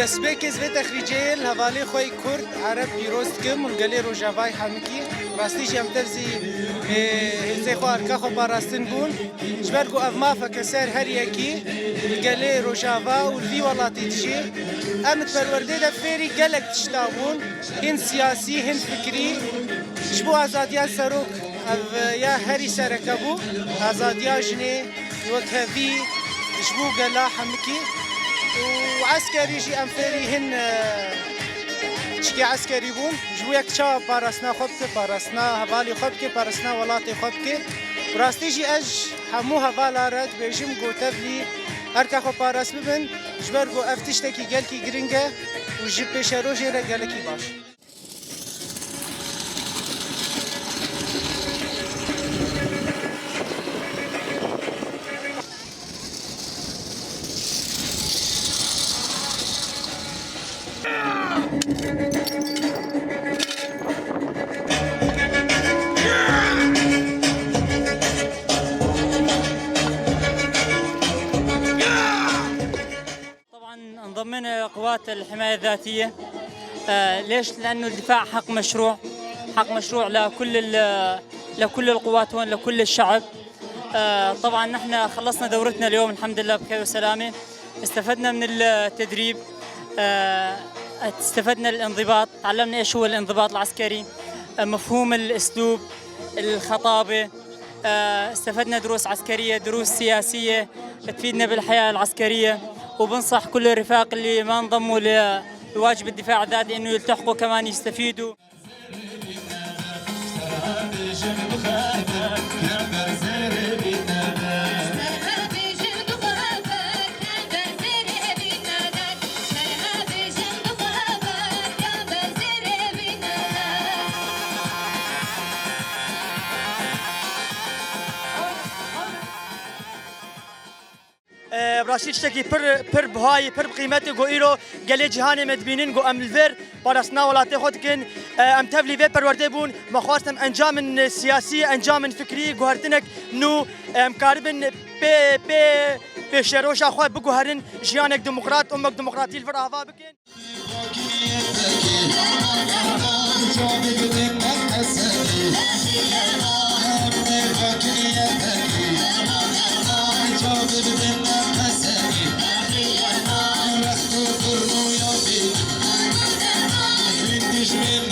دەستپێکێز بێ تەخریجەیە لە هەواڵێ خۆی کورد عەرەب پیرۆز دکم و گەلێ ڕۆژاوای هەمکی ڕاستیژی ئەم تەرزی هێزەی خۆ هەرکە خۆ پاراستن بوون ji ber ku ev mafeke ser her yekî li gelê Rojava û li vî welatê dijî em li perwerdê de fêrî gelek tişta bûn hin siyasî hin fikrî ji bo azadiya serok ev ya herî sereke bû azadiya jinê wekhevî ji bo gela hemikî وعسكري جي أمفيري هن شكي عسكري بون جو يك شا بارسنا خبكي بارسنا هفالي خبكي بارسنا ولاتي خبكي براستي جي أج همو هفالا رد بيجم قوتفلي هركا خو بارس ببن جبر قو افتشتكي گلكي گرنگه وجب بشروجي را گلكي باش ضمن قوات الحماية الذاتية ليش؟ لأنه الدفاع حق مشروع لكل القوات هون لكل الشعب. طبعا نحن خلصنا دورتنا اليوم الحمد لله بخير وسلامة، استفدنا من التدريب، استفدنا الانضباط، تعلمنا ايش هو الانضباط العسكري، مفهوم الاسلوب، الخطابة، استفدنا دروس عسكرية، دروس سياسية تفيدنا بالحياة العسكرية. وبنصح كل الرفاق اللي ما انضموا لواجب الدفاع الذاتي انه يلتحقوا كمان يستفيدوا. براشی شتێکی پر بهای پر بقیمەتی گۆ ئیرۆ گەلێ جیهانێ مدبینین گۆ ئەم لڤێر پاراستنا وڵاتێ خۆ دکن ئەم تەڤلی vê perwerdê bûn me xwastin encamên siyasî encamên fikrî guhertinek nû em karibin pêşeroja xwe biguherin jiyanek demokrat û demokratî li vir ava bikin. Düşmeyin,